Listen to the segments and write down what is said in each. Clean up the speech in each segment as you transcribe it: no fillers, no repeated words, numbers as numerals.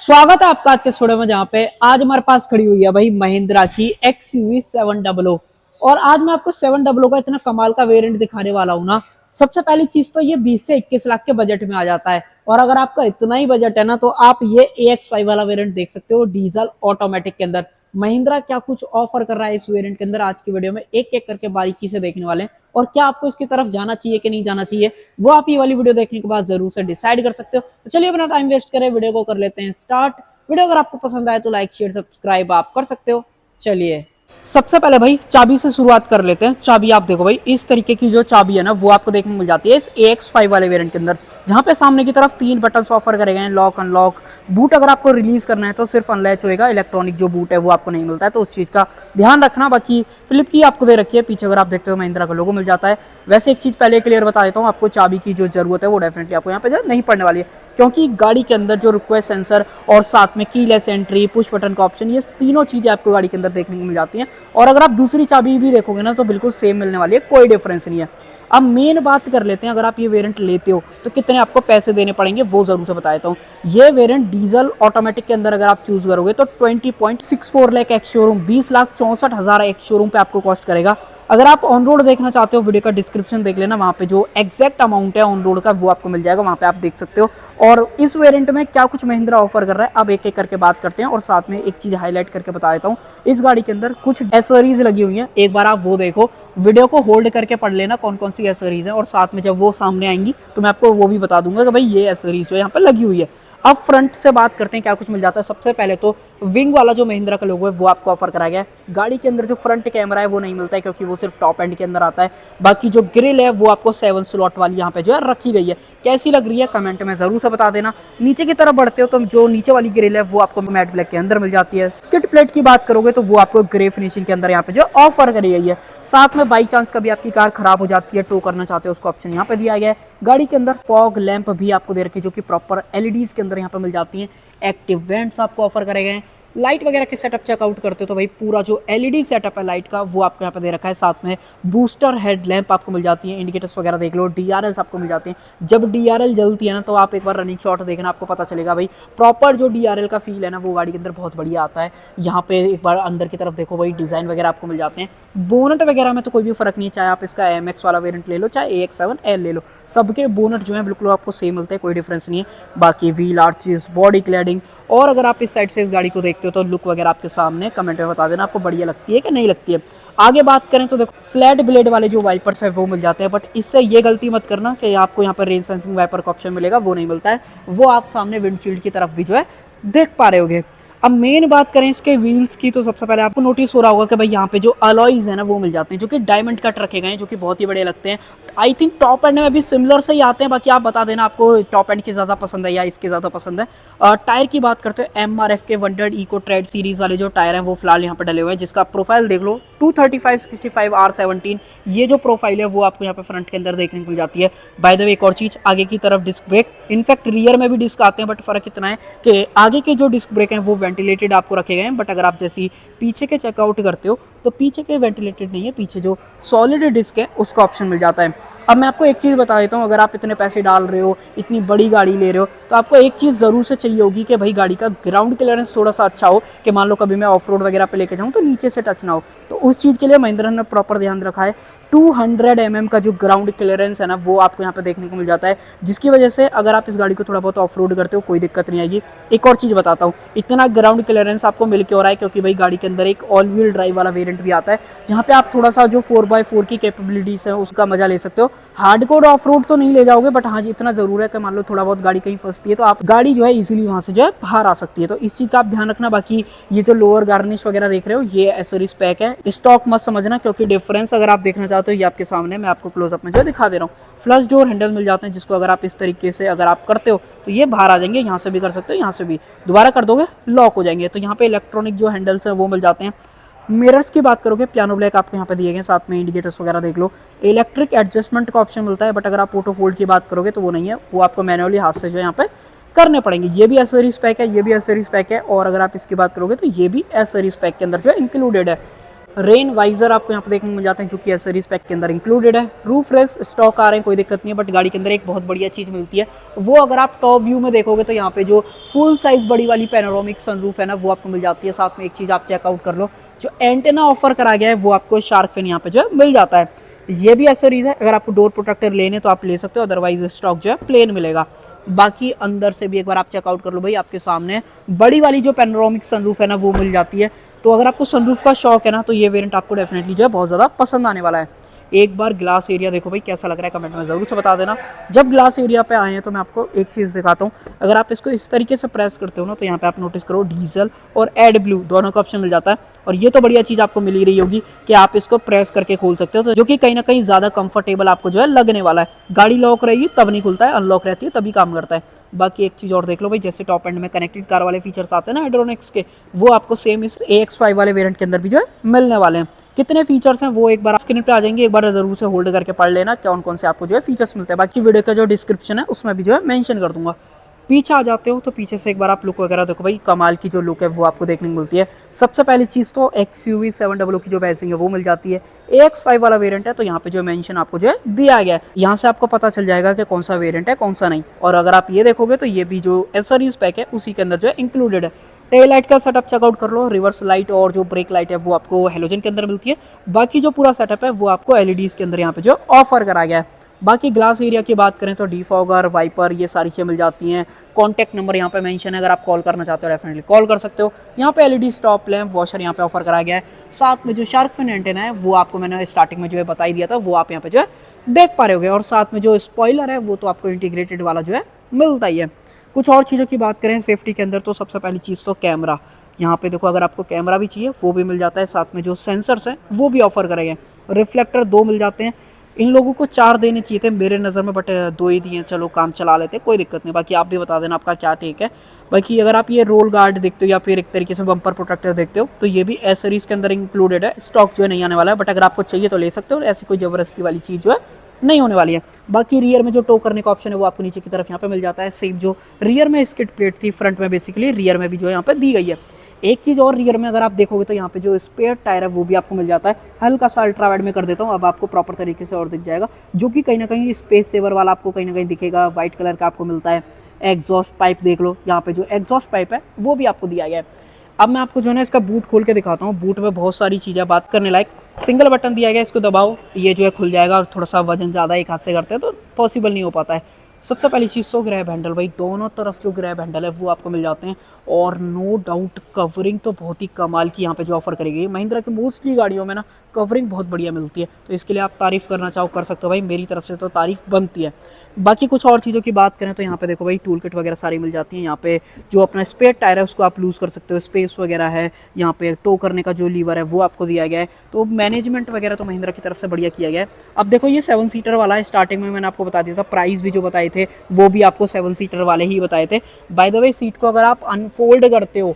स्वागत है आपका आज के स्टूडियो में, जहां पे आज हमारे पास खड़ी हुई है भाई महिंद्रा की XUV 700। और आज मैं आपको 700 का इतना कमाल का वेरिएंट दिखाने वाला हूं ना। सबसे पहली चीज तो ये 20 से 21 लाख के बजट में आ जाता है। और अगर आपका इतना ही बजट है ना, तो आप ये AX5 वाला वेरिएंट देख सकते हो डीजल ऑटोमेटिक के अंदर। महिंद्रा क्या कुछ ऑफर कर रहा है इस वेरिएंट के अंदर, आज की वीडियो में एक एक करके बारीकी से देखने वाले हैं। और क्या आपको इसकी तरफ जाना चाहिए कि नहीं जाना चाहिए, वो आप ये वाली वीडियो देखने के बाद जरूर से डिसाइड कर सकते हो। तो चलिए अपना टाइम वेस्ट करें, वीडियो को कर लेते हैं स्टार्ट। वीडियो अगर आपको पसंद आए तो लाइक शेयर सब्सक्राइब आप कर सकते हो। चलिए सबसे पहले भाई चाबी से शुरुआत कर लेते हैं। चाबी आप देखो भाई, इस तरीके की जो चाबी है ना, वो आपको देखने को मिल जाती है इस AX5 वाले वेरिएंट के अंदर, जहां पे सामने की तरफ 3 बटन ऑफर करे गए हैं, लॉक अनलॉक। बूट अगर आपको रिलीज करना है तो सिर्फ अनलैच होएगा, इलेक्ट्रॉनिक जो बूट है वो आपको नहीं मिलता है, तो उस चीज का ध्यान रखना। बाकी फ्लिप की आपको दे रखी है, पीछे अगर आप देखते हो महिंद्रा का लोगो मिल जाता है। वैसे एक चीज पहले क्लियर बता देता हूँ, आपको चाबी की जो जरूरत है वो डेफिनेटली आपको यहाँ पे जो नहीं पड़ने वाली है, क्योंकि गाड़ी के अंदर जो रिक्वेस्ट सेंसर और साथ में कीलेस एंट्री, पुश बटन का ऑप्शन, ये तीनों चीजें आपको गाड़ी के अंदर देखने को मिल जाती हैं। और अगर आप दूसरी चाबी भी देखोगे ना तो बिल्कुल सेम मिलने वाली है, कोई डिफरेंस नहीं है। अब मेन बात कर लेते हैं, अगर आप ये वेरिएंट लेते हो तो कितने आपको पैसे देने पड़ेंगे वो जरूर से बता देता हूँ। ये वेरिएंट डीजल ऑटोमेटिक के अंदर अगर आप चूज करोगे तो 20.64 lakh ex showroom, 20,64,000 ex showroom पे आपको कॉस्ट करेगा। अगर आप ऑन रोड देखना चाहते हो, वीडियो का डिस्क्रिप्शन देख लेना, वहाँ पे जो एग्जैक्ट अमाउंट है ऑन रोड का वो आपको मिल जाएगा, वहाँ पे आप देख सकते हो। और इस वेरिएंट में क्या कुछ महिंद्रा ऑफर कर रहा है, अब एक एक करके बात करते हैं। और साथ में एक चीज हाईलाइट करके बता देता हूँ, इस गाड़ी के अंदर कुछ एसेसरीज लगी हुई हैं, एक बार आप वो देखो, वीडियो को होल्ड करके पढ़ लेना कौन कौन सी एसेसरीज है। और साथ में जब वो सामने आएंगी तो मैं आपको वो भी बता दूंगा कि भाई ये एसेसरीज जो यहाँ पे लगी हुई है। अब फ्रंट से बात करते हैं क्या कुछ मिल जाता है। सबसे पहले तो विंग वाला जो महिंद्रा का लोगो है वो आपको ऑफर कराया गया है। गाड़ी के अंदर जो फ्रंट कैमरा है वो नहीं मिलता है, क्योंकि वो सिर्फ टॉप एंड के अंदर आता है। बाकी जो ग्रिल है वो आपको 7 स्लॉट वाली यहाँ पे जो है रखी गई है। कैसी लग रही है कमेंट में जरूर से बता देना। नीचे की तरफ बढ़ते हो तो जो नीचे वाली ग्रिल है वो आपको मैट ब्लैक के अंदर मिल जाती है। स्किड प्लेट की बात करोगे तो वो आपको ग्रे फिनिशिंग के अंदर यहाँ पे जो ऑफर करी गई है। साथ में बाई चांस कभी आपकी कार खराब हो जाती है, टो करना चाहते हो, उसका ऑप्शन यहाँ पे दिया गया है। गाड़ी के अंदर फॉग लैंप भी आपको दे रखी है, जो कि प्रॉपर LEDs के अंदर यहाँ पे मिल जाती है। एक्टिव वेंट्स आपको ऑफर करे गए हैं। लाइट वगैरह के सेटअप चेकआउट करते हो तो भाई पूरा जो LED सेटअप है लाइट का वो आपको यहाँ पे दे रखा है। साथ में बूस्टर हेडलैम्प आपको मिल जाती है, इंडिकेटर्स वगैरह देख लो, DRLs आपको मिल जाते हैं। जब DRL जलती है ना तो आप एक बार रनिंग शॉट देखना, आपको पता चलेगा भाई प्रॉपर जो DRL का फील है ना वो गाड़ी के अंदर बहुत बढ़िया आता है। यहाँ पे एक बार अंदर की तरफ देखो भाई, डिजाइन वगैरह आपको मिल जाते हैं। बोनट वगैरह में तो कोई भी फर्क नहीं है, चाहे आप इसका MX वाला वेरिएंट ले लो चाहे AX7L ले लो, सबके बोनट जो है बिल्कुल आपको सेम मिलते हैं, कोई डिफरेंस नहीं है। बाकी व्हील आर्चेस, बॉडी क्लैडिंग, और अगर आप इस साइड से इस गाड़ी को देखते हो तो लुक वगैरह आपके सामने कमेंट में बता देना आपको बढ़िया लगती है कि नहीं लगती है। आगे बात करें तो देखो फ्लैट ब्लेड वाले जो वाइपर्स है वो मिल जाते हैं, बट इससे ये गलती मत करना कि आपको यहाँ पर रेन सेंसिंग वाइपर का ऑप्शन मिलेगा, वो नहीं मिलता है। वो आप सामने विंडशील्ड की तरफ भी जो है देख पा रहे होगे। अब मेन बात करें इसके व्हील्स की तो सबसे पहले आपको नोटिस हो रहा होगा कि भाई यहाँ पे जो अलॉयज है ना वो मिल जाते हैं, जो कि डायमंड कट रखे गए हैं, जो कि बहुत ही बड़े लगते हैं। आई थिंक टॉप एंड में भी सिमिलर से ही आते हैं, बाकी आप बता देना आपको टॉप एंड की ज़्यादा पसंद है या इसके ज़्यादा पसंद है। टायर की बात करते हैं, MRF के 100 इको ट्रेड सीरीज़ वाले जो टायर हैं वो फिलहाल यहाँ पर डले हुए हैं, जिसका प्रोफाइल देख लो 235/65 R17। ये जो प्रोफाइल है वो आपको यहाँ पे फ्रंट के अंदर देखने को मिल जाती है। बाय द वे एक और चीज़, आगे की तरफ डिस्क ब्रेक, इनफैक्ट रियर में भी डिस्क आते हैं, बट फर्क इतना है कि आगे के जो डिस्क ब्रेक हैं वो वेंटिलेटेड आपको रखे गए हैं, बट अगर आप जैसी पीछे के चेकआउट करते हो तो पीछे के वेंटिलेटेड नहीं है, पीछे जो सॉलिड डिस्क है उसका ऑप्शन मिल जाता है। अब मैं आपको एक चीज़ बता देता हूँ, अगर आप इतने पैसे डाल रहे हो, इतनी बड़ी गाड़ी ले रहे हो, तो आपको एक चीज़ ज़रूर से चाहिए होगी कि भाई गाड़ी का ग्राउंड क्लियरेंस थोड़ा सा अच्छा हो, कि मान लो कभी मैं ऑफ रोड वगैरह पे लेके जाऊँ तो नीचे से टच ना हो। तो उस चीज़ के लिए महिंद्रा ने प्रॉपर ध्यान रखा है। 200 mm का जो ग्राउंड क्लियरेंस है ना वो आपको यहाँ पे देखने को मिल जाता है, जिसकी वजह से अगर आप इस गाड़ी को थोड़ा बहुत ऑफ रोड करते हो कोई दिक्कत नहीं आएगी। एक और चीज़ बताता हूँ, इतना ग्राउंड क्लियरेंस आपको मिल के हो रहा है क्योंकि भाई गाड़ी के अंदर एक ऑल व्हील ड्राइव वाला वेरिएंट भी आता है, जहाँ पे आप थोड़ा सा जो 4x4 की कैपेबिलिटीज है उसका मजा ले सकते हो। हार्डकोर ऑफ रोड तो नहीं ले जाओगे, बट हाँ जी इतना जरूर है कि मान लो थोड़ा बहुत गाड़ी कहीं फंसती है तो आप गाड़ी जो है इजीली वहाँ से जो है बाहर आ सकती है, तो इस चीज़ का आप ध्यान रखना। बाकी ये जो लोअर गार्निश वगैरह देख रहे हो ये एसेसरीज पैक है, स्टॉक मत समझना, क्योंकि डिफरेंस अगर आप देखना चाहते हो ये आपके सामने मैं आपको क्लोजअप में जो दिखा दे रहा हूँ। फ्लश डोर हैंडल मिल जाते हैं, जिसको अगर आप इस तरीके से अगर आप करते हो तो ये बाहर आ जाएंगे, यहाँ से भी कर सकते हो, यहाँ से भी दोबारा कर दोगे लॉक हो जाएंगे। तो यहाँ पे इलेक्ट्रॉनिक जो हैंडल्स हैं वो मिल जाते हैं। मिरर्स की बात करोगे पियानो ब्लैक आपको यहाँ पे दिए गए, साथ में इंडिकेटर्स वगैरह देख लो। इलेक्ट्रिक एडजस्टमेंट का ऑप्शन मिलता है, बट अगर आप ऑटो फोल्ड की बात करोगे तो वो नहीं है, वो आपको मैनुअली हाथ से जो यहाँ पे करने पड़ेंगे। ये भी एसेसरीज पैक है, ये भी एसेसरीज पैक है, और अगर आप इसकी बात करोगे तो ये भी एसेसरीज पैक के अंदर जो है इंक्लूडेड है। रेन वाइजर आपको यहाँ पे देखने को मिल जाते हैं जो कि एसेसरीज पैक के अंदर इंक्लूडेड है। रूफ रेस स्टॉक आ रहे हैं, कोई दिक्कत नहीं है, बट गाड़ी के अंदर एक बहुत बढ़िया चीज़ मिलती है, वो अगर आप टॉप व्यू में देखोगे तो यहाँ पे जो फुल साइज बड़ी वाली पैनोरामिक सनरूफ है ना, वो आपको मिल जाती है। साथ में एक चीज़ आप चेकआउट कर लो, जो एंटेना ऑफर करा गया है वो आपको शार्क फिन यहाँ पे जो है मिल जाता है। ये भी एसेसरीज है, अगर आपको डोर प्रोटेक्टर लेने तो आप ले सकते हो, अदरवाइज स्टॉक जो है प्लेन मिलेगा। बाकी अंदर से भी एक बार आप चेकआउट कर लो भाई, आपके सामने बड़ी वाली जो पैनोरामिक सनरूफ है ना वो मिल जाती है। तो अगर आपको सनरूफ का शौक है ना, तो ये वेरिएंट आपको डेफिनेटली जो है बहुत ज़्यादा पसंद आने वाला है। एक बार ग्लास एरिया देखो भाई कैसा लग रहा है, कमेंट में ज़रूर से बता देना। जब ग्लास एरिया पे आए हैं तो मैं आपको एक चीज़ दिखाता हूँ, अगर आप इसको इस तरीके से प्रेस करते हो ना, तो यहाँ पे आप नोटिस करो डीजल और एड ब्लू दोनों का ऑप्शन मिल जाता है। और ये तो बढ़िया चीज़ आपको मिल ही रही होगी कि आप इसको प्रेस करके खोल सकते हो, तो जो कि कहीं ना कहीं ज़्यादा कंफर्टेबल आपको जो है लगने वाला है। गाड़ी लॉक रहेगी तब नहीं खुलता है, अनलॉक रहती है तभी काम करता है। बाकी एक चीज़ और देख लो भाई, जैसे टॉप एंड में कनेक्टेड कार वाले फीचर्स आते हैं ना हाइड्रोनिक्स के, वो आपको सेम इस AX5 वाले वेरिएंट के अंदर भी जो है मिलने वाले हैं। कितने फीचर्स हैं वो एक बार स्क्रीन पे आ जाएंगे, एक बार जरूर से होल्ड करके पढ़ लेना कौन कौन से आपको जो है फीचर्स मिलते हैं। बाकी वीडियो का जो डिस्क्रिप्शन है उसमें भी जो है मेंशन कर दूंगा। पीछे आ जाते हो तो पीछे से एक बार आप लुक वगैरह देखो भाई, कमाल की जो लुक है वो आपको देखने को मिलती है। सबसे पहली चीज़ तो XUV 700 की जो बैसिंग है वो मिल जाती है। AX5 वाला वेरिएंट है तो यहाँ पे जो मेंशन आपको जो है दिया गया है, यहाँ से आपको पता चल जाएगा कि कौन सा वेरिएंट है कौन सा नहीं। और अगर आप ये देखोगे तो ये भी जो एसेसरीज पैक है उसी के अंदर जो है इंक्लूडेड है। टेल लाइट का सेटअप चेकआउट कर लो, रिवर्स लाइट और जो ब्रेक लाइट है वो आपको हेलोजन के अंदर मिलती है। बाकी जो पूरा सेटअप है वो आपको LEDs के अंदर यहाँ पे जो ऑफर करा गया है। बाकी ग्लास एरिया की बात करें तो डिफॉगर, वाइपर, ये सारी चीज़ें मिल जाती हैं। कॉन्टैक्ट नंबर यहाँ पे मेंशन है, अगर आप कॉल करना चाहते हो डेफिनेटली कॉल कर सकते हो। यहाँ पे LED स्टॉप लैंप, वॉशर यहाँ पे ऑफर कराया गया है। साथ में जो शार्क फिन एंटेना है वो आपको मैंने स्टार्टिंग में जो है बता ही दिया था, वो आप यहाँ पे जो है देख पा रहे होगे। और साथ में जो स्पॉइलर है वो तो आपको इंटीग्रेटेड वाला जो है मिलता ही है। कुछ और चीज़ों की बात करें सेफ्टी के अंदर तो सबसे पहली चीज़ तो कैमरा, यहाँ पे देखो अगर आपको कैमरा भी चाहिए वो भी मिल जाता है। साथ में जो सेंसर्स हैं वो भी ऑफर करे गए। रिफ्लेक्टर 2 मिल जाते हैं, इन लोगों को 4 देने चाहिए थे मेरे नज़र में, बट 2 ही दिए, चलो काम चला लेते, कोई दिक्कत नहीं। बाकी आप भी बता देना आपका क्या टेक है। बाकी अगर आप ये रोल गार्ड देखते हो या फिर एक तरीके से बम्पर प्रोटेक्टर देखते हो तो ये भी एसेसरीज के अंदर इंक्लूडेड है। स्टॉक जो है नहीं आने वाला है, बट अगर आपको चाहिए तो ले सकते हो, ऐसी कोई ज़बरदस्ती वाली चीज़ जो है नहीं होने वाली है। बाकी रियर में जो टो करने का ऑप्शन है वो आपको नीचे की तरफ यहाँ पे मिल जाता है। सेम जो रियर में स्किड प्लेट थी फ्रंट में बेसिकली रियर में भी जो है यहाँ पे दी गई है। एक चीज़ और रियर में अगर आप देखोगे तो यहाँ पे जो स्पेयर टायर है वो भी आपको मिल जाता है। हल्का सा अल्ट्रा वाइड में कर देता हूँ, अब आपको प्रॉपर तरीके से और दिख जाएगा, जो कि कहीं ना कहीं स्पेस सेवर वाला आपको कहीं ना कहीं दिखेगा। व्हाइट कलर का आपको मिलता है। एग्जॉस्ट पाइप देख लो, यहाँ पे जो एग्जॉस्ट पाइप है वो भी आपको दिया गया है। अब मैं आपको जो है ना इसका बूट खोल के दिखाता हूँ। बूट में बहुत सारी चीज़ें बात करने लायक, सिंगल बटन दिया गया, इसको दबाओ ये जो है खुल जाएगा। और थोड़ा सा वजन ज़्यादा एक हाथ से करते हैं तो पॉसिबल नहीं हो पाता है। सबसे पहली चीज़ तो ग्रैब हैंडल भाई, दोनों तरफ जो ग्रैब हैंडल है वो आपको मिल जाते हैं। और नो डाउट कवरिंग तो बहुत ही कमाल की यहाँ पे जो ऑफर करेगी। महिंद्रा की मोस्टली गाड़ियों में ना कवरिंग बहुत बढ़िया मिलती है, तो इसके लिए आप तारीफ़ करना चाहो कर सकते हो भाई, मेरी तरफ से तो तारीफ़ बनती है। बाकी कुछ और चीज़ों की बात करें तो यहाँ पे देखो भाई टूल किट वगैरह सारी मिल जाती है। यहाँ पे जो अपना स्पेयर टायर है उसको आप लूज़ कर सकते हो, स्पेस वगैरह है। यहाँ पे टो करने का जो लीवर है वो आपको दिया गया है। तो मैनेजमेंट वगैरह तो महिंद्रा की तरफ से बढ़िया किया गया है। अब देखो ये 7 सीटर वाला है, स्टार्टिंग में मैंने आपको बता दिया था, प्राइस भी जो बताए थे वो भी आपको 7 सीटर वाले ही बताए थे। बाय द वे सीट को अगर आप अनफोल्ड करते हो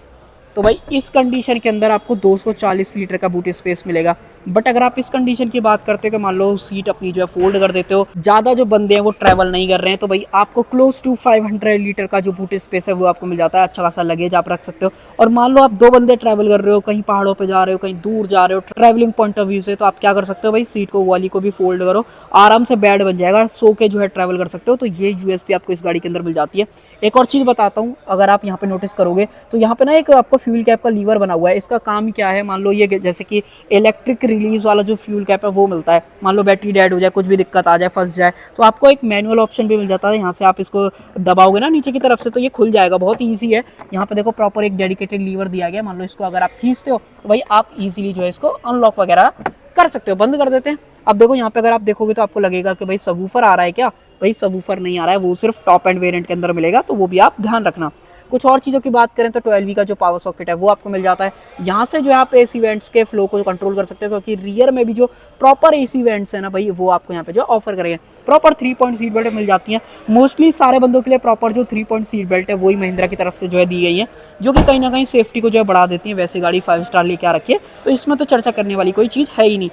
तो भाई इस कंडीशन के अंदर आपको 240 लीटर का बूट स्पेस मिलेगा। बट अगर आप इस कंडीशन की बात करते हो कि मान लो सीट अपनी जो है फोल्ड कर देते हो, ज़्यादा जो बंदे हैं वो ट्रैवल नहीं कर रहे हैं, तो भाई आपको क्लोज टू 500 लीटर का जो बूट स्पेस है वो आपको मिल जाता है। अच्छा खासा लगेज आप रख सकते हो। और मान लो आप 2 बंदे ट्रैवल कर रहे हो, कहीं पहाड़ों पर जा रहे हो, कहीं दूर जा रहे हो ट्रैवलिंग पॉइंट ऑफ व्यू से, तो आप क्या कर सकते हो भाई, सीट को वाली को भी फोल्ड करो, आराम से बेड बन जाएगा, सो के जो है ट्रैवल कर सकते हो। तो ये यूएसपी आपको इस गाड़ी के अंदर मिल जाती है। एक और चीज़ बताता हूँ, अगर आप यहाँ पे नोटिस करोगे तो यहाँ पे ना एक आपको फ्यूल कैप का लीवर बना हुआ है। इसका काम क्या है, मान लो ये जैसे कि इलेक्ट्रिक रिलीज वाला जो फ्यूल कैप है वो मिलता है। मान लो बैटरी डेड हो जाए, कुछ भी दिक्कत आ जाए, फंस जाए, तो आपको एक मैनुअल ऑप्शन भी मिल जाता है। यहाँ से आप इसको दबाओगे ना नीचे की तरफ से तो ये खुल जाएगा, बहुत ईजी है। यहाँ पे देखो प्रॉपर एक डेडिकेटेड लीवर दिया गया। मान लो इसको अगर आप खींचते हो तो भाई आप इजीली जो है इसको अनलॉक वगैरह कर सकते हो। बंद कर देते हैं। अब देखो यहाँ पे अगर आप देखोगे तो आपको लगेगा कि भाई सबवूफर आ रहा है क्या, भाई सबवूफर नहीं आ रहा है, वो सिर्फ टॉप एंड वेरिएंट के अंदर मिलेगा, तो वो भी आप ध्यान रखना। कुछ और चीज़ों की बात करें तो 12V का जो पावर सॉकेट है वो आपको मिल जाता है। यहाँ से जो है आप एसी वेंट्स के फ्लो को कंट्रोल कर सकते हो, क्योंकि रियर में भी जो प्रॉपर एसी वेंट्स है ना भाई वो आपको यहाँ पे जो ऑफर करेंगे। प्रॉपर 3 पॉइंट सीट बेल्ट मिल जाती हैं मोस्टली सारे बंदों के लिए। प्रॉपर जो 3 पॉइंट सीट बेल्ट है वही महिंद्रा की तरफ से जो है दी गई है, जो कि कहीं ना कहीं सेफ्टी को जो है बढ़ा देती है। वैसे गाड़ी 5 स्टार लेके आ रखी है तो इसमें तो चर्चा करने वाली कोई चीज़ है ही नहीं।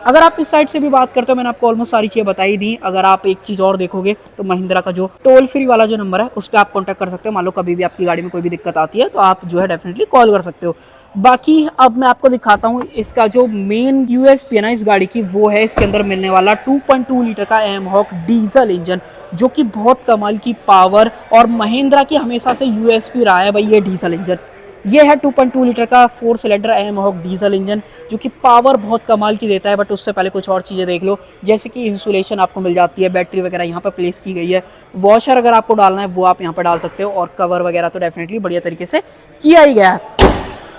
अगर आप इस साइड से भी बात करते हो, मैंने आपको ऑलमोस्ट सारी चीज़ें बताई दी। अगर आप एक चीज़ और देखोगे तो महिंद्रा का जो टोल फ्री वाला जो नंबर है उस पर आप कॉन्टैक्ट कर सकते हो। मान लो कभी भी आपकी गाड़ी में कोई भी दिक्कत आती है तो आप जो है डेफिनेटली कॉल कर सकते हो। बाकी अब मैं आपको दिखाता हूँ इसका जो मेन यूएसपी है ना इस गाड़ी की, वो है इसके अंदर मिलने वाला 2.2 लीटर का एमहॉक डीजल इंजन, जो कि बहुत कमाल की पावर, और महिंद्रा की हमेशा से यूएसपी रहा है भाई ये डीजल इंजन। ये है 2.2 लीटर का 4 सिलेंडर एमहॉक डीजल इंजन, जो कि पावर बहुत कमाल की देता है। बट उससे पहले कुछ और चीज़ें देख लो, जैसे कि इंसुलेशन आपको मिल जाती है, बैटरी वगैरह यहाँ पर प्लेस की गई है, वॉशर अगर आपको डालना है वो आप यहाँ पर डाल सकते हो, और कवर वगैरह तो डेफिनेटली बढ़िया तरीके से किया ही गया है।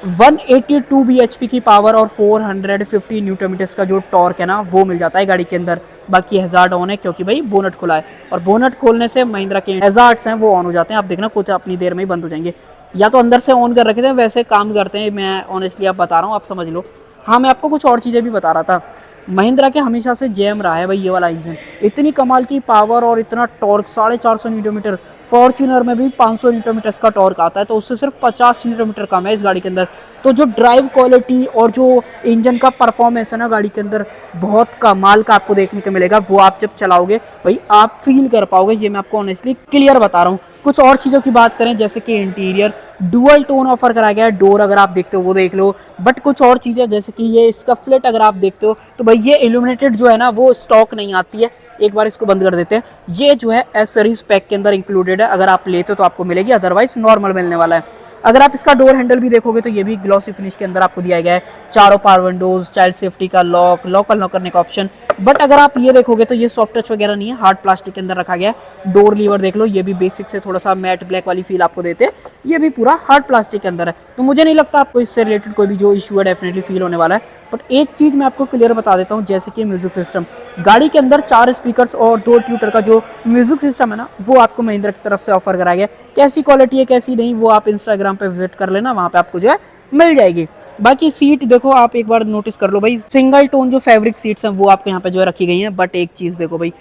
182 bhp की पावर और 450 न्यूटन मीटर्स का जो टॉर्क है ना वो मिल जाता है गाड़ी के अंदर। बाकी हैजार्ड ऑन है क्योंकि भाई बोनट खुला है, और बोनट खोलने से महिंद्रा के हैजार्ड्स हैं वो ऑन हो जाते हैं। आप देखना कुछ अपनी देर में ही बंद हो जाएंगे, या तो अंदर से ऑन कर रखे थे वैसे काम करते हैं। मैं ऑनेस्टली आप बता रहा हूँ, आप समझ लो। हाँ, मैं आपको कुछ और चीज़ें भी बता रहा था। महिंद्रा के हमेशा से जैम रहा है भाई ये वाला इंजन, इतनी कमाल की पावर और इतना टॉर्क, 450 न्यूटन मीटर। फॉर्च्यूनर में भी 500 न्यूटन मीटर का टॉर्क आता है, तो उससे सिर्फ 50 न्यूटन मीटर कम है इस गाड़ी के अंदर। तो जो ड्राइव क्वालिटी और जो इंजन का परफॉर्मेंस है ना गाड़ी के अंदर, बहुत कमाल का आपको देखने को मिलेगा। वो आप जब चलाओगे भाई आप फील कर पाओगे, ये मैं आपको ऑनेस्टली क्लियर बता रहा हूँ। कुछ और चीज़ों की बात करें, जैसे कि इंटीरियर डुअल टोन ऑफर कराया गया है, डोर अगर आप देखते हो वो देख लो। बट कुछ और चीज़ें जैसे कि ये इसका फ्लेट अगर आप देखते हो तो भाई ये इल्यूमिनेटेड जो है ना वो स्टॉक नहीं आती है। एक बार इसको बंद कर देते हैं। ये जो है एसेसरीज पैक के अंदर इंक्लूडेड है, अगर आप लेते हो तो आपको मिलेगी, अदरवाइज नॉर्मल मिलने वाला है। अगर आप इसका डोर हैंडल भी देखोगे तो ये भी ग्लॉसी फिनिश के अंदर आपको दिया गया है। चारों पावर विंडोज, चाइल्ड सेफ्टी का लॉक, लॉक अनलॉक करने का ऑप्शन। बट अगर आप ये देखोगे तो ये सॉफ्ट टच वगैरह नहीं है, हार्ड प्लास्टिक के अंदर रखा गया है। डोर लीवर देख लो, ये भी बेसिक से थोड़ा सा मैट ब्लैक वाली फील आपको देते हैं। ये भी पूरा हार्ड प्लास्टिक के अंदर है, तो मुझे नहीं लगता आपको इससे रिलेटेड कोई भी जो इशू है डेफिनेटली फील होने वाला है। बट एक चीज़ मैं आपको क्लियर बता देता हूँ, जैसे कि म्यूजिक सिस्टम, गाड़ी के अंदर 4 स्पीकर्स और 2 ट्यूटर का जो म्यूजिक सिस्टम है ना वो आपको महिंद्रा की तरफ से ऑफर कराया गया। कैसी क्वालिटी है कैसी नहीं वो आप इंस्टाग्राम पे विजिट कर लेना, वहाँ पे आपको जो है मिल जाएगी। बाकी सीट देखो, आप एक बार नोटिस कर लो भाई, सिंगल टोन जो फैब्रिक सीट्स हैं वो आपको यहाँ पे जो है रखी गई हैं। बट एक चीज़ देखो भाई,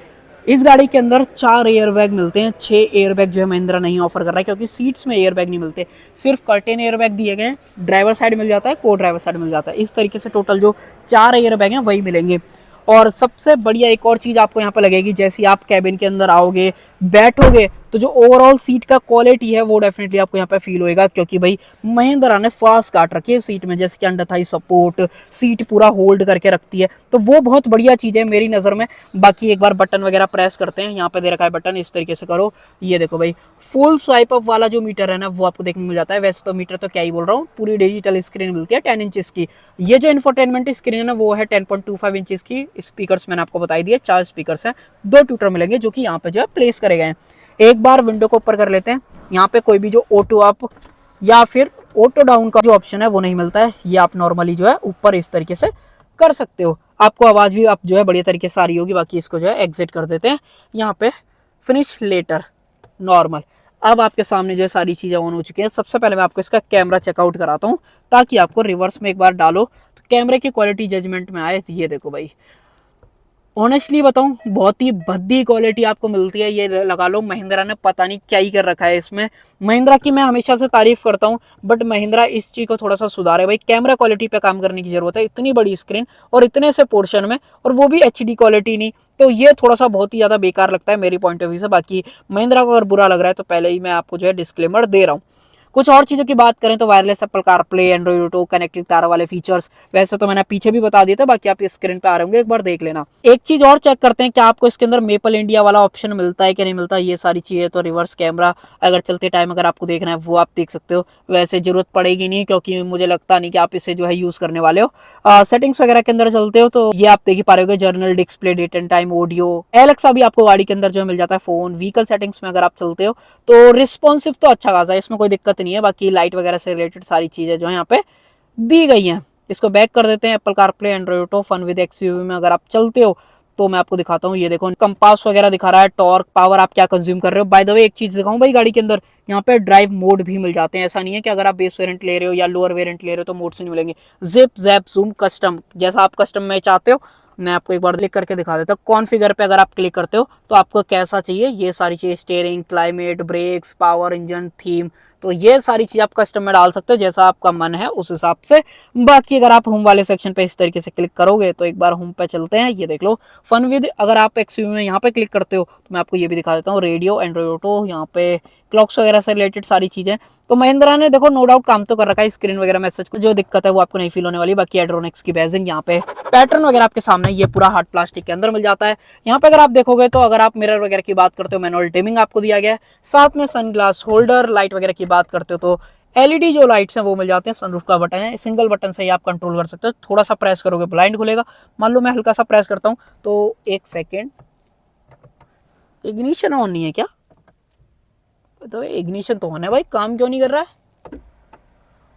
इस गाड़ी के अंदर 4 एयरबैग मिलते हैं। 6 एयरबैग जो है महिंद्रा नहीं ऑफर कर रहा है, क्योंकि सीट्स में एयरबैग नहीं मिलते, सिर्फ कर्टेन एयरबैग दिए गए हैं। ड्राइवर साइड मिल जाता है, को ड्राइवर साइड मिल जाता है। इस तरीके से टोटल जो 4 एयरबैग हैं वही मिलेंगे। और सबसे बढ़िया एक और चीज़ आपको यहाँ पर लगेगी, जैसे आप कैबिन के अंदर आओगे बैठोगे तो जो ओवरऑल सीट का क्वालिटी है वो डेफिनेटली आपको यहाँ पे फील होएगा, क्योंकि भाई महिंद्रा ने फास्ट काट रखी है सीट में, जैसे कि अंडर थाई सपोर्ट, सीट पूरा होल्ड करके रखती है, तो वो बहुत बढ़िया चीज़ है मेरी नज़र में। बाकी एक बार बटन वगैरह प्रेस करते हैं, यहाँ पे दे रखा है बटन, इस तरीके से करो, ये देखो भाई फुल स्वाइप अप वाला जो मीटर है ना वो आपको देखने मिल जाता है। वैसे तो मीटर तो क्या ही बोल रहा हूँ, पूरी डिजिटल स्क्रीन मिलती है 10 इंचेस की। ये जो इंफोटेनमेंट स्क्रीन है वो है 10.25 इंचेस की। स्पीकर्स मैंने आपको बताई दिए, 4 स्पीकर्स हैं, 2 ट्यूटर मिलेंगे जो कि यहाँ पे जो है प्लेस करे गए हैं। एक बार विंडो को ऊपर कर लेते हैं, यहाँ पे कोई भी जो ऑटो अप या फिर ऑटो डाउन का जो ऑप्शन है वो नहीं मिलता है। ये आप नॉर्मली जो है ऊपर इस तरीके से कर सकते हो, आपको आवाज़ भी आप जो है बढ़िया तरीके से आ रही होगी। बाकी इसको जो है एग्जिट कर देते हैं, यहाँ पे फिनिश लेटर नॉर्मल। अब आपके सामने जो है सारी चीज़ें ऑन हो चुकी हैं। सबसे पहले मैं आपको इसका कैमरा चेकआउट कराता हूँ, ताकि आपको रिवर्स में एक बार डालो तो कैमरे की क्वालिटी जजमेंट में आए। ये देखो भाई, ऑनेस्टली बताऊं बहुत ही भद्दी क्वालिटी आपको मिलती है। ये लगा लो महिंद्रा ने पता नहीं क्या ही कर रखा है इसमें। महिंद्रा की मैं हमेशा से तारीफ करता हूं, बट महिंद्रा इस चीज़ को थोड़ा सा सुधारे भाई। कैमरा क्वालिटी पे काम करने की जरूरत है, इतनी बड़ी स्क्रीन और इतने से पोर्शन में, और वो भी एचडी क्वालिटी नहीं, तो ये थोड़ा सा बहुत ही ज़्यादा बेकार लगता है मेरी पॉइंट ऑफ व्यू से। बाकी महिंद्रा को अगर बुरा लग रहा है तो पहले ही मैं आपको जो है डिस्क्लेमर दे रहा हूँ। कुछ और चीज़ों की बात करें तो wireless Apple CarPlay, Android auto, connected car वाले फीचर्स वैसे तो मैंने पीछे भी बता दिए थे, बाकी आप इस स्क्रीन पे आ रहे होंगे, एक बार देख लेना। एक चीज़ और चेक करते हैं, क्या आपको इसके अंदर मेपल इंडिया वाला ऑप्शन मिलता है कि नहीं मिलता। ये सारी चीज़ें तो रिवर्स कैमरा अगर चलते टाइम अगर आपको देखना है वो आप देख सकते हो, वैसे जरूरत पड़ेगी नहीं, क्योंकि मुझे लगता नहीं कि आप इसे जो है यूज़ करने वाले हो। सेटिंग्स वगैरह के अंदर चलते हो तो ये आप देख ही पा रहे हो, journal, display, date and time, audio, Alexa भी आपको गाड़ी के अंदर जो मिल जाता है। फोन, व्हीकल सेटिंग्स में अगर आप चलते हो तो रिस्पॉन्सिव तो अच्छा खासा है, इसमें कोई दिक्कत नहीं है। बाकी लाइट वगैरह से रिलेटेड सारी चीज़ें जो है यहाँ पे दी गई हैं। इसको बैक कर देते हैं। Apple CarPlay, Android Auto, fun with XUV में अगर आप चलते हो तो मैं आपको दिखाता हूँ। ये देखो कंपास वगैरह दिखा रहा है, टॉर्क, पावर आप क्या कंज्यूम कर रहे हो। बाय द वे एक चीज़ दिखाऊं भाई, गाड़ी के अंदर यहाँ पे ड्राइव मोड भी मिल जाते हैं। ऐसा नहीं है कि अगर आप बेस वेरिएंट ले रहे हो या लोअर वेरिएंट ले रहे हो तो मोड से नहीं मिलेंगे। जिप, जैप, जूम, कस्टम, जैसा आप कस्टम में चाहते हो। मैं आपको एक बार क्लिक करके दिखा देता हूँ। कॉन्फ़िगर पे अगर आप क्लिक करते हो तो आपको कैसा चाहिए ये सारी चीज़ें, steering, climate, brakes, power, engine, theme, तो ये सारी चीज आप कस्टम में डाल सकते हो जैसा आपका मन है उस हिसाब से। बाकी अगर आप होम वाले सेक्शन पे इस तरीके से क्लिक करोगे तो एक बार होम पे चलते हैं, ये देख लो फन विद। अगर आप एक्सयूवी में यहाँ पे क्लिक करते हो तो मैं आपको ये भी दिखा देता हूँ, रेडियो, एंड्रॉइड ऑटो, यहाँ पे क्लॉक्स वगैरह से रिलेटेड सारी चीजें। तो महिंद्रा ने देखो नो डाउट काम तो कर रखा है, स्क्रीन वगैरह में सच जो दिक्कत है वो आपको नहीं फील होने वाली। बाकी एड्रोनिक्स की बैजिंग, यहाँ पे पैटर्न वगैरह आपके सामने ये पूरा हार्ड प्लास्टिक के अंदर मिल जाता है। यहाँ पे अगर आप देखोगे तो अगर आप मिरर वगैरह की बात करते हो मैनुअल डिमिंग आपको दिया गया है, साथ में सनग्लास होल्डर, लाइट वगैरह की बात करते हो तो एलईडी जो लाइट्स हैं वो मिल जाते हैं। सनरूफ का बटन है, सिंगल बटन से ही आप कंट्रोल कर सकते हो, थोड़ा सा प्रेस करोगे ब्लाइंड खुलेगा। मान लो मैं हल्का सा प्रेस करता हूँ तो एक सेकेंड, इग्निशन ऑन नहीं है क्या? तो इग्निशन तो ऑन है भाई, काम क्यों नहीं कर रहा है?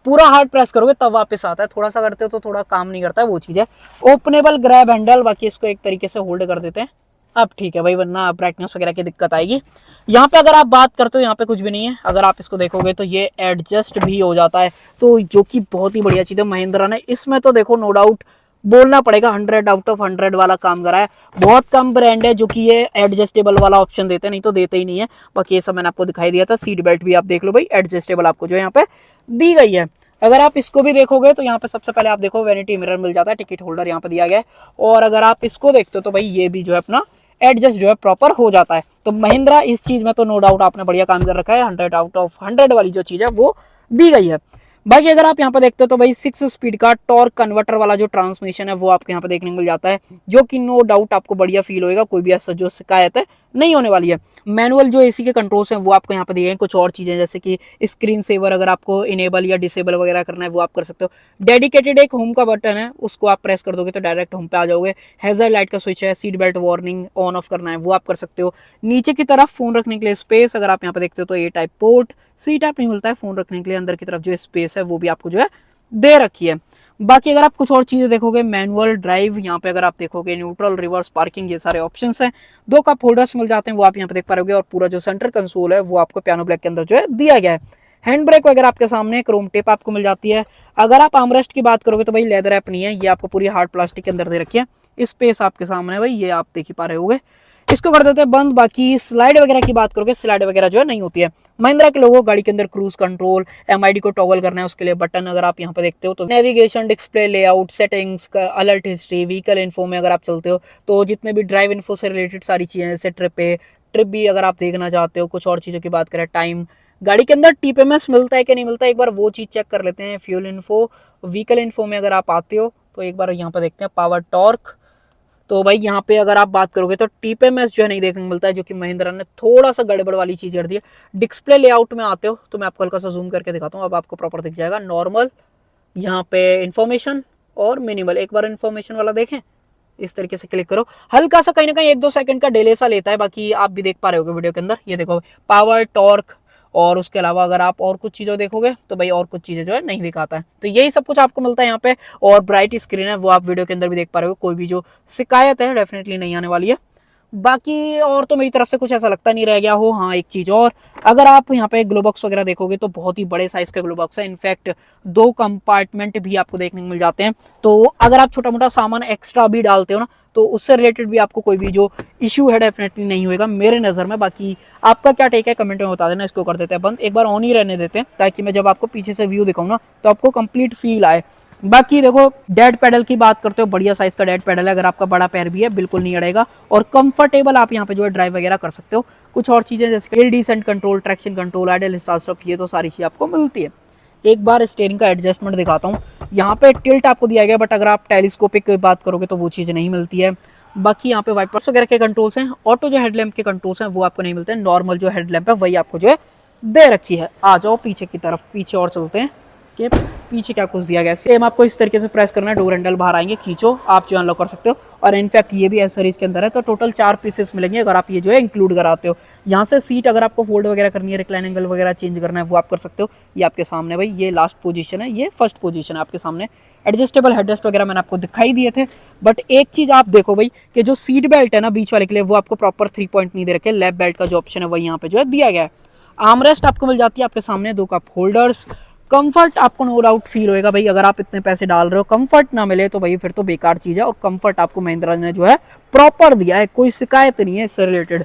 पूरा हार्ड प्रेस करोगे तब वापस आता है, थोड़ा सा करते हो तो थोड़ा काम नहीं करता है, वो चीज है। ओपनेबल ग्रैब हैंडल, बाकी इसको एक तरीके से होल्ड कर देते हैं। अब ठीक है भाई, वरना ब्राइटनेस वगैरह की दिक्कत आएगी। यहाँ पे अगर आप बात करते हो यहाँ पे कुछ भी नहीं है, अगर आप इसको देखोगे तो ये एडजस्ट भी हो जाता है, तो जो कि बहुत ही बढ़िया चीज है महिंद्रा ने इसमें। तो देखो नो डाउट बोलना पड़ेगा 100 आउट ऑफ 100 वाला काम करा है। बहुत कम ब्रांड है जो कि ये एडजस्टेबल वाला ऑप्शन देते हैं, नहीं तो देते ही नहीं है। बाकी ये सब मैंने आपको दिखाई दिया था। सीट बेल्ट भी आप देख लो भाई, एडजस्टेबल आपको जो यहाँ पे दी गई है। अगर आप इसको भी देखोगे तो यहाँ पे सबसे पहले आप देखो वैनिटी मिरर मिल जाता है, टिकट होल्डर यहाँ पे दिया गया है। और अगर आप इसको देखते हो तो भाई ये भी जो है अपना एडजस्ट जो है प्रॉपर हो जाता है। तो महिंद्रा इस चीज में तो नो डाउट आपने बढ़िया काम कर रखा है, 100 आउट ऑफ 100 वाली जो चीज है वो दी गई है। बाकी अगर आप यहाँ पे देखते हो तो भाई 6 स्पीड का टॉर्क कन्वर्टर वाला जो ट्रांसमिशन है वो आपको यहाँ पे देखने को मिल जाता है, जो कि नो डाउट आपको बढ़िया फील होएगा, कोई भी ऐसा जो शिकायत है नहीं होने वाली है। मैनुअल जो एसी के कंट्रोल्स हैं वो आपको यहाँ पे दिए हैं। कुछ और चीजें जैसे कि स्क्रीन सेवर अगर आपको इनेबल या डिसेबल वगैरह करना है वो आप कर सकते हो। डेडिकेटेड एक होम का बटन है, उसको आप प्रेस कर दोगे तो डायरेक्ट होम पे आ जाओगे। हैजर्ड लाइट का स्विच है, seat belt warning on off करना है वो आप कर सकते हो। नीचे की तरफ फोन रखने के लिए स्पेस, अगर आप यहाँ पे देखते हो तो ए टाइप पोर्ट, सी टाइप नहीं मिलता है फोन रखने के लिए, अंदर की तरफ जो स्पेस है वो भी आपको जो है दे रखी है। बाकी अगर आप कुछ और चीजें देखोगे, मैनुअल ड्राइव, यहाँ पे अगर आप देखोगे न्यूट्रल, रिवर्स, पार्किंग, ये सारे ऑप्शंस हैं। 2 कप होल्डर्स मिल जाते हैं वो आप यहाँ पे देख पा रहे हो। और पूरा जो सेंटर कंसोल है वो आपको पियानो ब्लैक के अंदर जो है दिया गया है। हैंड ब्रेक वगैरह आपके सामने, क्रोम टेप आपको मिल जाती है। अगर आप आर्मरेस्ट की बात करोगे तो भाई लेदर ऐप नहीं है, ये आपको पूरी हार्ड प्लास्टिक के अंदर दे रखी है। स्पेस आपके सामने भाई ये आप देख ही पा रहे होगे। इसको कर देते हैं बंद। बाकी स्लाइड वगैरह की बात करोगे, स्लाइड वगैरह जो है नहीं होती है। महिंद्रा के लोगों गाड़ी के अंदर क्रूज कंट्रोल, एमआईडी को टॉगल करना है उसके लिए बटन अगर आप यहाँ पे देखते हो तो navigation, display, layout, settings, alert history, vehicle info में अगर आप चलते हो तो जितने भी ड्राइव इन्फो से रिलेटेड सारी चीजें, जैसे ट्रिप भी अगर आप देखना चाहते हो। कुछ और चीजों की बात करें, टाइम, गाड़ी के अंदर टीपीएमएस मिलता है कि नहीं मिलता है एक बार वो चीज चेक कर लेते हैं। फ्यूल इन्फो, व्हीकल इन्फो में अगर आप आते हो तो एक बार यहाँ पे देखते हैं पावर टॉर्क। तो भाई यहाँ पे अगर आप बात करोगे तो टीपीएमएस जो है नहीं देखने को मिलता है, जो कि महिंद्रा ने थोड़ा सा गड़बड़ वाली चीज कर दी है। डिस्प्ले लेआउट में आते हो तो मैं आपको हल्का सा जूम करके दिखाता हूँ, अब आपको प्रॉपर दिख जाएगा। नॉर्मल, यहाँ पे इन्फॉर्मेशन और मिनिमल, एक बार इन्फॉर्मेशन वाला देखें, इस तरीके से क्लिक करो। हल्का सा कहीं ना कहीं 1-2 सेकंड का डिले सा लेता है, बाकी आप भी देख पा रहे होगे वीडियो के अंदर। ये देखो पावर टॉर्क, और उसके अलावा अगर आप और कुछ चीजें देखोगे तो भाई और कुछ चीजें जो है नहीं दिखाता है। तो यही सब कुछ आपको मिलता है यहाँ पे। और ब्राइट स्क्रीन है वो आप वीडियो के अंदर भी देख पा रहे हो, कोई भी जो शिकायत है डेफिनेटली नहीं आने वाली है। बाकी और तो मेरी तरफ से कुछ ऐसा लगता नहीं रह गया हो। हाँ एक चीज और, अगर आप यहाँ पे ग्लो बॉक्स वगैरह देखोगे तो बहुत ही बड़े साइज के ग्लो बॉक्स है। इनफैक्ट 2 कंपार्टमेंट भी आपको देखने को मिल जाते हैं। तो अगर आप छोटा मोटा सामान एक्स्ट्रा भी डालते हो ना तो उससे रिलेटेड भी आपको कोई भी जो इश्यू है डेफिनेटली नहीं होएगा मेरे नज़र में। बाकी आपका क्या टेक है कमेंट में बता देना। इसको कर देते हैं बंद, एक बार ऑन ही रहने देते हैं ताकि मैं जब आपको पीछे से व्यू दिखाऊँ ना तो आपको कंप्लीट फील आए। बाकी देखो डेड पेडल की बात करते हो, बढ़िया साइज का डेड पेडल है, अगर आपका बड़ा पैर भी है बिल्कुल नहीं अड़ेगा और कंफर्टेबल आप यहाँ पे जो है ड्राइव वगैरह कर सकते हो। कुछ और चीजें जैसे hill descent control, traction control, idol start stop, ये तो सारी चीज आपको मिलती है। एक बार स्टीयरिंग का एडजस्टमेंट दिखाता हूँ, यहाँ पे टिल्ट आपको दिया गया, बट अगर आप टेलीस्कोपिक की बात करोगे तो वो चीज़ नहीं मिलती है। बाकी यहाँ पे वाइपर्स वगैरह के कंट्रोल्स हैं, ऑटो जो हेडलैम्प के कंट्रोल्स हैं वो आपको नहीं मिलते हैं। नॉर्मल जो हेडलैम्प है वही आपको जो है दे रखी है। आ जाओ पीछे की तरफ, पीछे और चलते हैं कि पीछे क्या कुछ दिया गया है। सेम आपको इस तरीके से प्रेस करना है, डोर हैंडल बाहर आएंगे, खींचो, आप जो अनलॉक कर सकते हो। और इनफैक्ट ये भी एसेसरीज के अंदर है, तो टोटल 4 पीसेस मिलेंगे अगर आप ये जो है इंक्लूड कराते हो। यहाँ से सीट अगर आपको फोल्ड वगैरह करनी है, रिक्लाइन एंगल वगैरह चेंज करना है वो आप कर सकते हो। ये आपके सामने भाई ये लास्ट पोजीशन है, ये फर्स्ट पोजीशन है आपके सामने। एडजस्टेबल हेडरेस्ट वगैरह मैंने आपको दिखाई दिए थे। बट एक चीज आप देखो भाई कि जो सीट बेल्ट है ना बीच वाले के लिए वो आपको प्रॉपर 3 पॉइंट नहीं दे रखे। लेफ्ट बेल्ट का जो ऑप्शन है वही यहाँ पे जो है दिया गया है। आर्मरेस्ट आपको मिल जाती है आपके सामने, 2 कप होल्डर्स। कंफर्ट आपको नो डाउट फील होएगा भाई, अगर आप इतने पैसे डाल रहे हो कंफर्ट ना मिले तो भाई फिर तो बेकार चीज है। और कंफर्ट आपको महिंद्रा ने जो है प्रॉपर दिया है, कोई शिकायत नहीं है इससे रिलेटेड।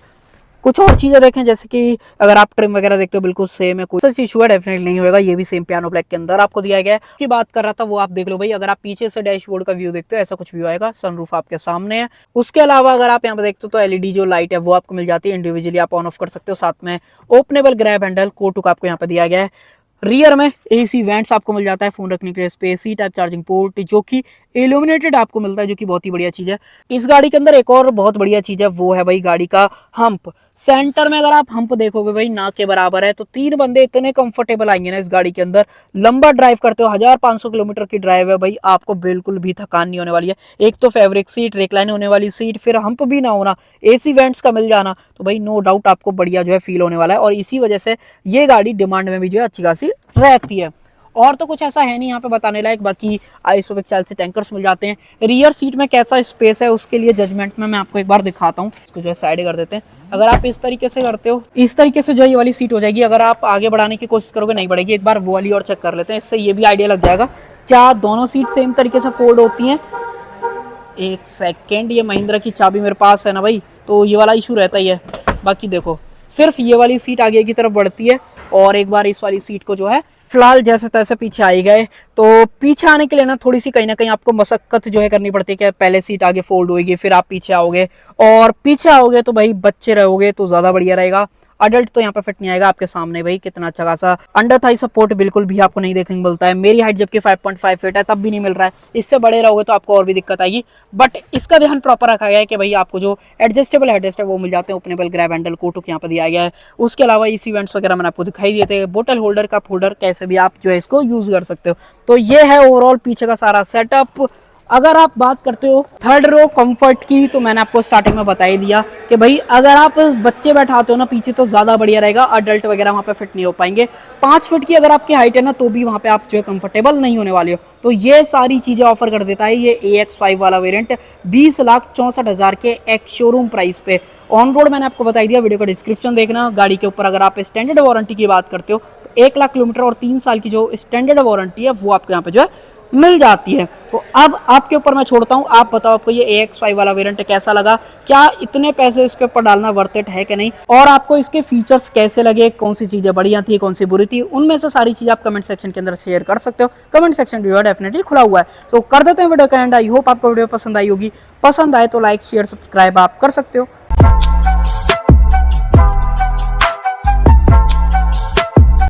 कुछ और चीजें देखें, जैसे कि अगर आप ट्रिम वगैरह देखते हो बिल्कुल सेम है, कुछ इशू है डेफिनेटली नहीं होगा, ये भी सेम पियानो ब्लैक के अंदर आपको दिया गया है। की बात कर रहा था वो आप देख लो भाई, अगर आप पीछे से डैशबोर्ड का व्यू देखते हो ऐसा कुछ व्यू आएगा, सनरूफ आपके सामने है। उसके अलावा अगर आप यहाँ पे देखते हो तो एलईडी जो लाइट है वो आपको मिल जाती है, इंडिविजुअली आप ऑन ऑफ कर सकते हो। साथ में ओपनेबल ग्रैब हैंडल कोटू का आपको यहाँ पे दिया गया है। रियर में एसी वेंट्स आपको मिल जाता है, फोन रखने के लिए space, C type charging port जो कि इल्यूमिनेटेड आपको मिलता है, जो कि बहुत ही बढ़िया चीज है। इस गाड़ी के अंदर एक और बहुत बढ़िया चीज है, वो है भाई गाड़ी का हम्प। सेंटर में अगर आप हम्प देखोगे भाई ना के बराबर है, तो 3 बंदे इतने कंफर्टेबल आएंगे ना इस गाड़ी के अंदर। लंबा ड्राइव करते हो, 1500 किलोमीटर की ड्राइव है भाई, आपको बिल्कुल भी थकान नहीं होने वाली है। एक तो फैब्रिक सीट, रेकलाइन होने वाली सीट, फिर हम्प भी ना होना, एसी वेंट्स का मिल जाना, तो भाई नो डाउट आपको बढ़िया जो है फील होने वाला है। और इसी वजह से ये गाड़ी डिमांड में भी जो है अच्छी खासी रहती है। और तो कुछ ऐसा है नहीं यहाँ पे बताने लायक, बाकी आइसोविक चाल से टैंकर्स मिल जाते हैं। रियर सीट में कैसा स्पेस है उसके लिए जजमेंट में मैं आपको एक बार दिखाता हूँ। इसको जो है साइड कर देते हैं। अगर आप इस तरीके से करते हो, इस तरीके से जो ये वाली सीट हो जाएगी। अगर आप आगे बढ़ाने की कोशिश करोगे नहीं बढ़ेगी। एक बार वो वाली और चेक कर लेते हैं, इससे ये भी आइडिया लग जाएगा क्या दोनों सीट सेम तरीके से फोल्ड होती हैं। एक सेकेंड, ये महिंद्रा की चाबी मेरे पास है ना भाई, तो ये वाला इशू रहता ही है। बाकी देखो सिर्फ ये वाली सीट आगे की तरफ बढ़ती है, और एक बार इस वाली सीट को जो है फिलहाल जैसे तैसे पीछे आई गए। तो पीछे आने के लिए ना थोड़ी सी कहीं ना कहीं आपको मशक्कत जो है करनी पड़ती है कि पहले सीट आगे फोल्ड होगी, फिर आप पीछे आओगे, और पीछे आओगे तो भाई बच्चे रहोगे तो ज्यादा बढ़िया रहेगा। अडल्ट तो यहाँ पे फिट नहीं आएगा आपके सामने भाई, कितना अच्छा खासा अंडर थाई सपोर्ट बिल्कुल भी आपको नहीं देखने को मिलता है। मेरी हाइट जबकि 5.5 फीट है तब भी नहीं मिल रहा है, इससे बड़े रहोगे तो आपको और भी दिक्कत आएगी। बट इसका ध्यान प्रॉपर रखा गया है कि भाई आपको जो एडजस्टेबल हेडरेस्ट है वो मिल जाते हैं, ओपनेबल ग्रैब हैंडल कोटू यहाँ पे दिया गया है। उसके अलावा इसी इवेंट्स वगैरह मैंने आपको दिखाई दिए थे, बोतल होल्डर का होल्डर कैसे भी आप जो है इसको यूज कर सकते हो। तो ये है ओवरऑल पीछे का सारा सेटअप। अगर आप बात करते हो थर्ड रो कंफर्ट की, तो मैंने आपको स्टार्टिंग में बता ही दिया कि भाई अगर आप बच्चे बैठाते हो ना पीछे तो ज्यादा बढ़िया रहेगा, अडल्ट वगैरह वहां पे फिट नहीं हो पाएंगे। 5 फीट की अगर आपकी हाइट है ना तो भी वहां पे आप जो है कंफर्टेबल नहीं होने वाले हो। तो ये सारी चीजें ऑफर कर देता है ये AX5 वाला वेरिएंट 20,64,000 के एक शोरूम प्राइस पे। ऑन रोड मैंने आपको बता दिया, वीडियो का डिस्क्रिप्शन देखना। गाड़ी के ऊपर अगर आप स्टैंडर्ड वारंटी की बात करते हो तो 1 लाख किलोमीटर और 3 साल की जो स्टैंडर्ड वारंटी है वो आपको यहाँ पे जो है मिल जाती है। तो अब आपके ऊपर मैं छोड़ता हूं, आप बताओ आपको ये AX5 वाला वेरिएंट कैसा लगा, क्या इतने पैसे इसके ऊपर डालना वर्थ इट है कि नहीं, और आपको इसके फीचर्स कैसे लगे, कौन सी चीजें बढ़िया थी कौन सी बुरी थी, उनमें से सारी चीजें आप कमेंट सेक्शन के अंदर शेयर कर सकते हो। कमेंट सेक्शन जो है डेफिनेटली खुला हुआ है। तो कर देते हैं वीडियो का एंड। आई होप आपको वीडियो पसंद आई होगी, पसंद आए तो लाइक शेयर सब्सक्राइब आप कर सकते हो।